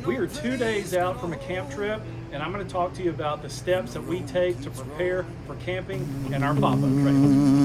We are 2 days out from a camp trip, and I'm going to talk to you about the steps that we take to prepare for camping in our pop-up trailer.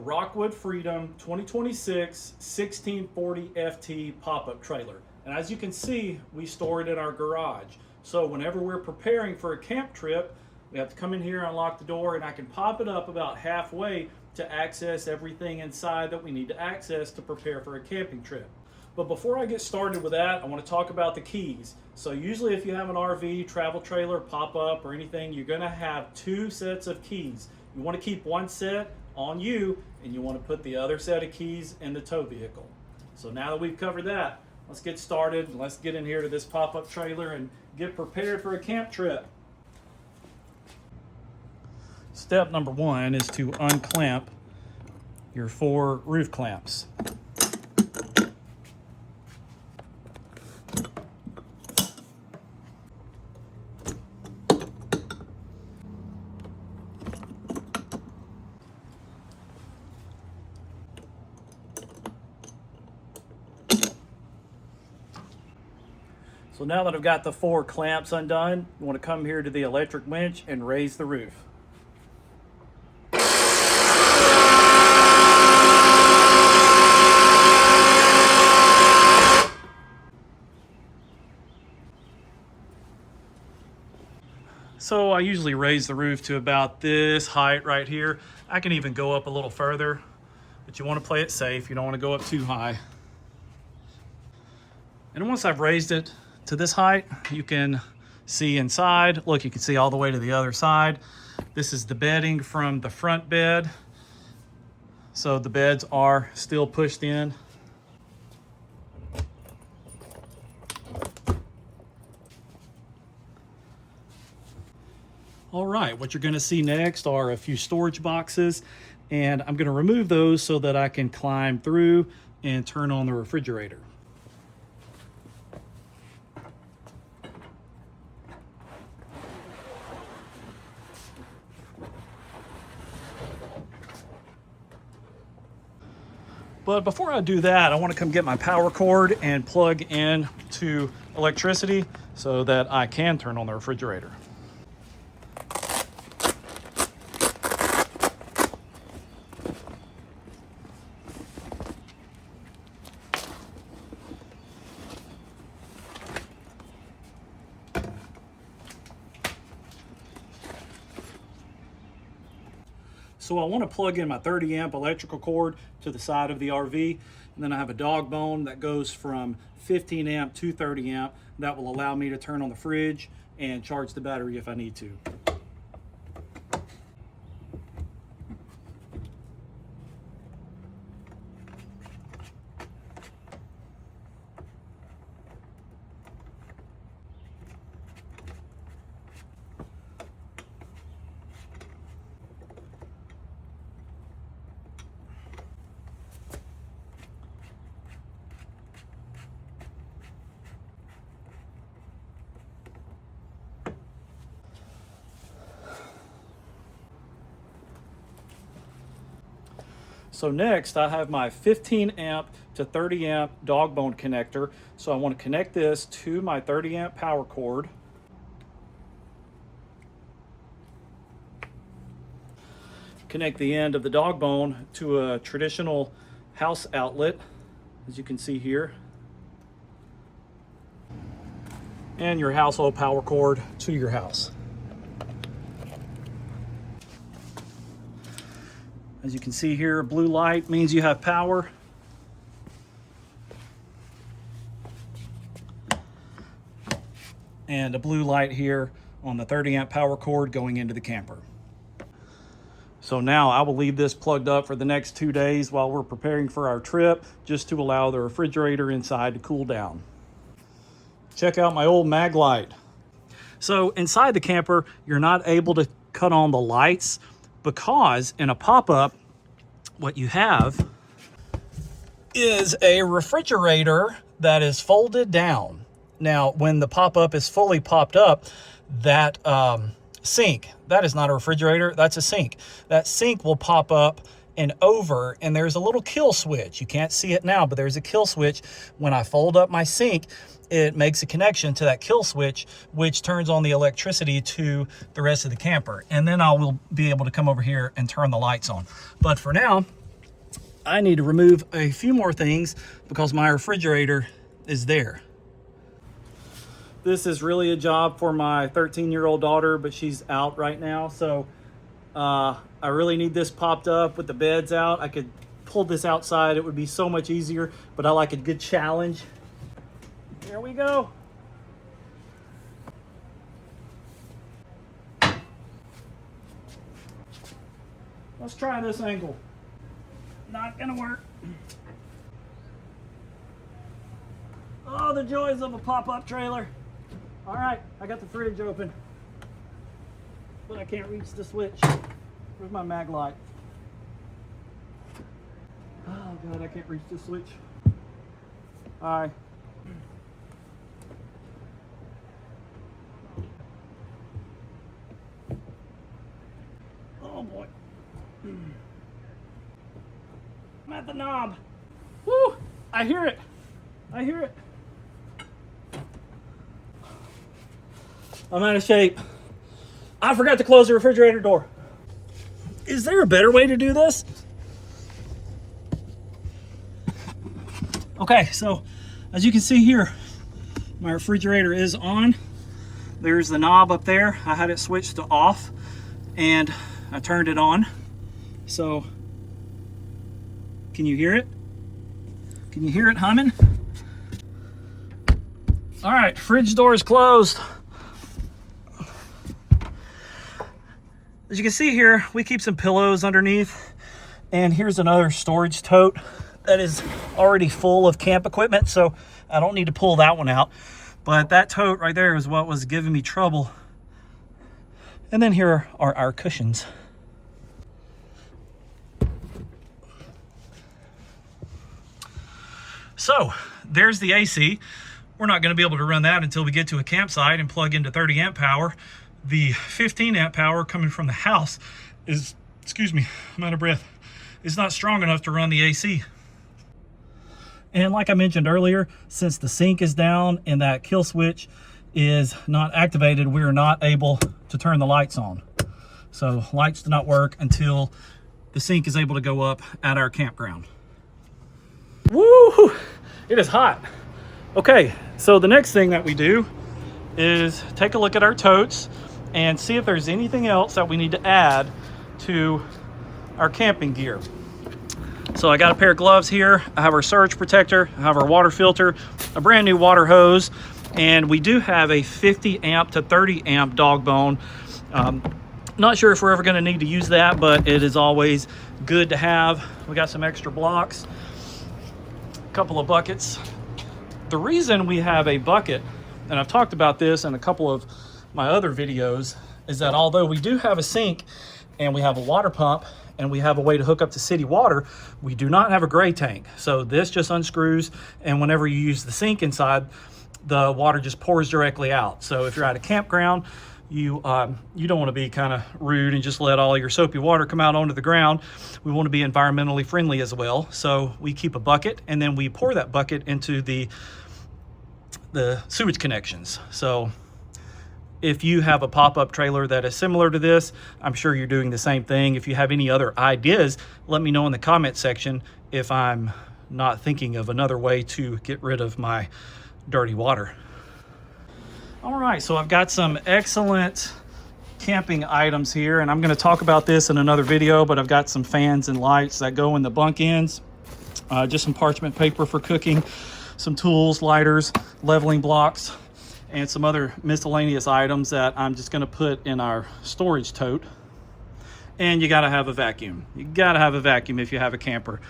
Rockwood Freedom 2026 1640 FT pop-up trailer, and as you can see, we store it in our garage. So whenever we're preparing for a camp trip, we have to come in here, unlock the door, and I can pop it up about halfway to access everything inside that we need to access to prepare for a camping trip. But before I get started with that, I want to talk about the keys. So usually if you have an RV, travel trailer, pop-up, or anything, you're going to have 2 sets of keys. You want to keep one set on you, and you want to put the other set of keys in the tow vehicle. So now that we've covered that, let's get started. Let's get in here to this pop-up trailer and get prepared for a camp trip. Step number 1 is to unclamp your 4 roof clamps. So now that I've got the 4 clamps undone, you want to come here to the electric winch and raise the roof. So I usually raise the roof to about this height right here. I can even go up a little further, but you want to play it safe. You don't want to go up too high. And once I've raised it to this height, you can see inside. Look, you can see all the way to the other side. This is the bedding from the front bed. So the beds are still pushed in. All right, what you're gonna see next are a few storage boxes, and I'm gonna remove those so that I can climb through and turn on the refrigerator. But before I do that, I want to come get my power cord and plug in to electricity so that I can turn on the refrigerator. So I want to plug in my 30 amp electrical cord to the side of the RV, and then I have a dog bone that goes from 15 amp to 30 amp that will allow me to turn on the fridge and charge the battery if I need to. So next I have my 15 amp to 30 amp dog bone connector. So I want to connect this to my 30 amp power cord. Connect the end of the dog bone to a traditional house outlet, as you can see here. And your household power cord to your house. As you can see here, blue light means you have power. And a blue light here on the 30 amp power cord going into the camper. So now I will leave this plugged up for the next 2 days while we're preparing for our trip, just to allow the refrigerator inside to cool down. Check out my old mag light. So inside the camper, you're not able to cut on the lights because in a pop-up, what you have is a refrigerator that is folded down. Now, when the pop-up is fully popped up, that sink, that is not a refrigerator, that's a sink. That sink will pop up and over, and there's a little kill switch. You can't see it now, but there's a kill switch. When I fold up my sink, it makes a connection to that kill switch, which turns on the electricity to the rest of the camper. And then I will be able to come over here and turn the lights on. But for now, I need to remove a few more things because my refrigerator is there. This is really a job for my 13-year-old daughter, but she's out right now. So I really need this popped up with the beds out. I could pull this outside. It would be so much easier, but I like a good challenge. Here we go. Let's try this angle. Not gonna work. Oh, the joys of a pop-up trailer. All right, I got the fridge open, but I can't reach the switch. Where's my mag light? Oh God, I can't reach the switch. All right. Oh boy. I'm at the knob. Woo! I hear it. I hear it. I'm out of shape. I forgot to close the refrigerator door. Is there a better way to do this? Okay, so as you can see here, my refrigerator is on. There's the knob up there. I had it switched to off and I turned it on. So, can you hear it? Can you hear it humming? All right, fridge door is closed. As you can see here, we keep some pillows underneath, and here's another storage tote that is already full of camp equipment, so I don't need to pull that one out. But that tote right there is what was giving me trouble. And then here are our cushions. So there's the AC. We're not going to be able to run that until we get to a campsite and plug into 30 amp power. The 15 amp power coming from the house is, excuse me, I'm out of breath, is not strong enough to run the AC. And like I mentioned earlier, since the sink is down and that kill switch is not activated, we are not able to turn the lights on. So lights do not work until the sink is able to go up at our campground. Woo! It is hot. Okay, so the next thing that we do is take a look at our totes and see if there's anything else that we need to add to our camping gear. So I got a pair of gloves here. I have our surge protector. I have our water filter, a brand new water hose, and we do have a 50 amp to 30 amp dog bone. Not sure if we're ever going to need to use that, but it is always good to have. We got some extra blocks, a couple of buckets. The reason we have a bucket, and I've talked about this in a couple of my other videos, is that although we do have a sink and we have a water pump and we have a way to hook up to city water, we do not have a gray tank. So this just unscrews, and whenever you use the sink inside, the water just pours directly out. So if you're at a campground, you don't want to be kind of rude and just let all your soapy water come out onto the ground. We want to be environmentally friendly as well. So we keep a bucket, and then we pour that bucket into the sewage connections. So if you have a pop-up trailer that is similar to this, I'm sure you're doing the same thing. If you have any other ideas, let me know in the comment section if I'm not thinking of another way to get rid of my dirty water. All right, so I've got some excellent camping items here, and I'm going to talk about this in another video, but I've got some fans and lights that go in the bunk ends, just some parchment paper for cooking, some tools, lighters, leveling blocks, and some other miscellaneous items that I'm just going to put in our storage tote. And you got to have a vacuum. You got to have a vacuum if you have a camper.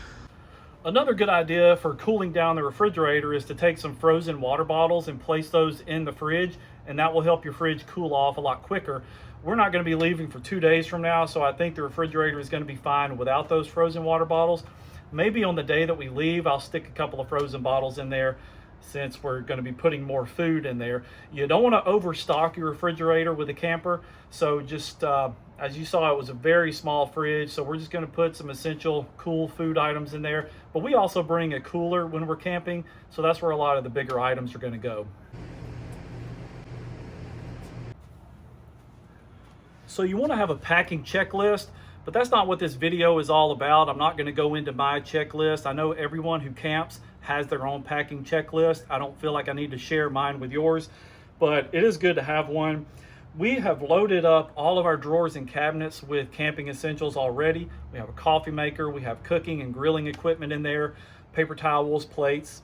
Another good idea for cooling down the refrigerator is to take some frozen water bottles and place those in the fridge, and that will help your fridge cool off a lot quicker. we're not going to be leaving for 2 days from now, so I think the refrigerator is going to be fine without those frozen water bottles. Maybe on the day that we leave, I'll stick a couple of frozen bottles in there since we're going to be putting more food in there. You don't want to overstock your refrigerator with a camper, so just as you saw, it was a very small fridge, so we're just going to put some essential cool food items in there. But we also bring a cooler when we're camping, so that's where a lot of the bigger items are going to go. So you want to have a packing checklist, but that's not what this video is all about. I'm not going to go into my checklist. I know everyone who camps has their own packing checklist. I don't feel like I need to share mine with yours, but it is good to have one. We have loaded up all of our drawers and cabinets with camping essentials already. We have a coffee maker, we have cooking and grilling equipment in there, paper towels, plates,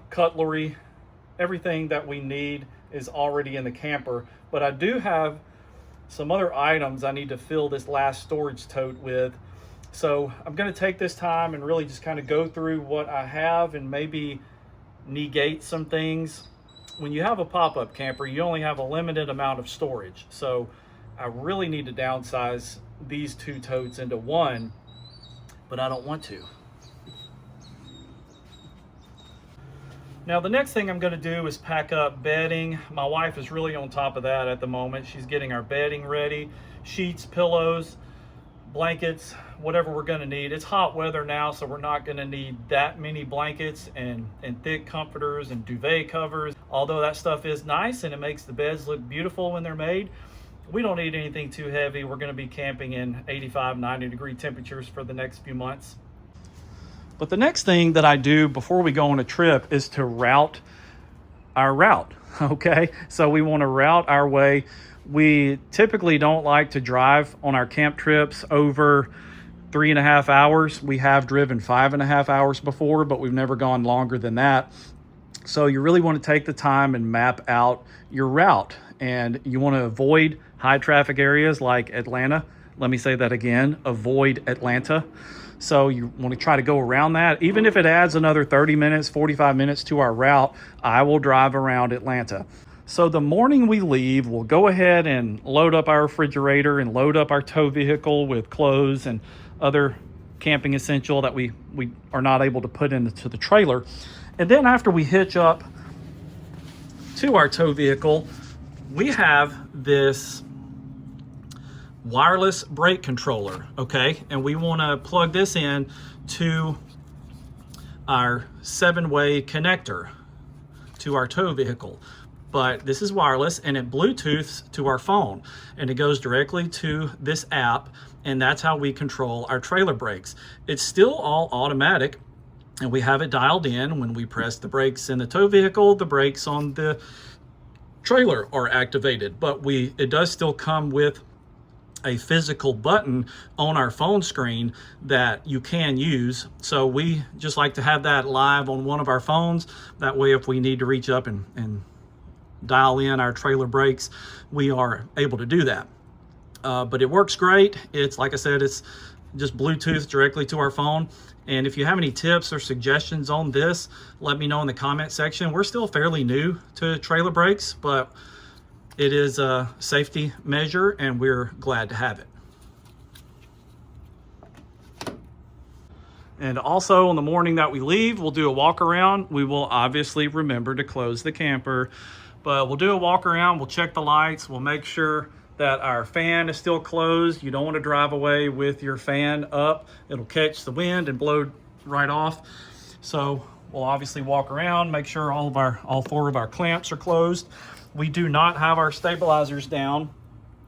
cutlery, everything that we need is already in the camper. But I do have some other items I need to fill this last storage tote with. So I'm going to take this time and really just kind of go through what I have and maybe negate some things. When you have a pop-up camper, you only have a limited amount of storage. So I really need to downsize these 2 totes into one, but I don't want to. Now the next thing I'm going to do is pack up bedding. My wife is really on top of that at the moment. She's getting our bedding ready, sheets, pillows, blankets, whatever we're going to need. It's hot weather now, so we're not going to need that many blankets and thick comforters and duvet covers. Although that stuff is nice and it makes the beds look beautiful when they're made, we don't need anything too heavy. We're going to be camping in 85, 90 degree temperatures for the next few months. But the next thing that I do before we go on a trip is to route our route, okay? So we want to route our way. We typically don't like to drive on our camp trips over 3.5 hours. We have driven 5.5 hours before, but we've never gone longer than that. So you really want to take the time and map out your route, and you want to avoid high traffic areas like Atlanta. Let me say that again, avoid Atlanta. So you want to try to go around that. Even if it adds another 30 minutes, 45 minutes to our route, I will drive around Atlanta. So the morning we leave, we'll go ahead and load up our refrigerator and load up our tow vehicle with clothes and other camping essential that we are not able to put into the trailer. And then after we hitch up to our tow vehicle, we have this wireless brake controller, okay? And we want to plug this in to our 7-way connector to our tow vehicle. But this is wireless and it Bluetooths to our phone, and it goes directly to this app, and that's how we control our trailer brakes. It's still all automatic, and we have it dialed in. When we press the brakes in the tow vehicle, the brakes on the trailer are activated, but it does still come with a physical button on our phone screen that you can use. So we just like to have that live on one of our phones. That way, if we need to reach up and dial in our trailer brakes, we are able to do that. But it works great. It's, like I said, it's just Bluetooth directly to our phone. And if you have any tips or suggestions on this, let me know in the comment section. We're still fairly new to trailer brakes, but it is a safety measure and we're glad to have it. And also on the morning that we leave, we'll do a walk around. We will obviously remember to close the camper, but we'll do a walk around. We'll check the lights. We'll make sure that our fan is still closed. You don't want to drive away with your fan up. It'll catch the wind and blow right off. So we'll obviously walk around, make sure all 4 of our clamps are closed. We do not have our stabilizers down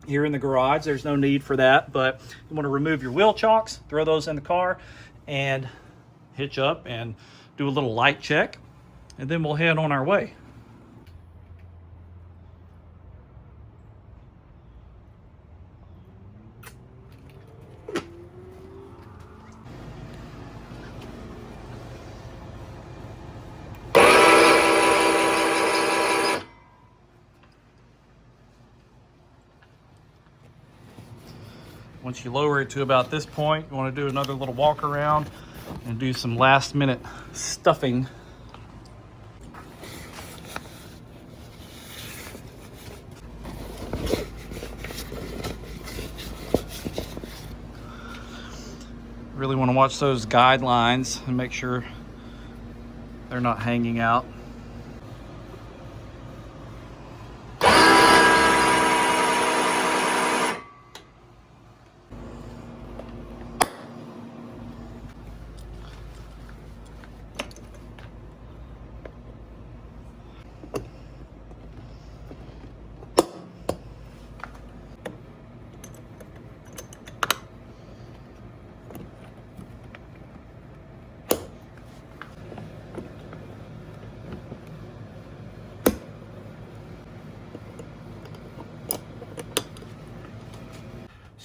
here in the garage. There's no need for that, but you want to remove your wheel chocks, throw those in the car, and hitch up and do a little light check, and then we'll head on our way. Once you lower it to about this point, you want to do another little walk around and do some last minute stuffing. Really want to watch those guidelines and make sure they're not hanging out.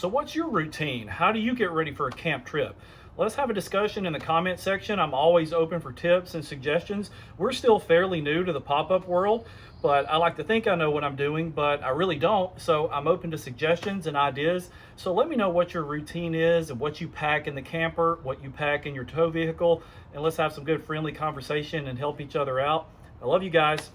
So what's your routine? How do you get ready for a camp trip? Let's have a discussion in the comment section. I'm always open for tips and suggestions. We're still fairly new to the pop-up world, but I like to think I know what I'm doing, but I really don't. So I'm open to suggestions and ideas. So let me know what your routine is and what you pack in the camper, what you pack in your tow vehicle, and let's have some good friendly conversation and help each other out. I love you guys.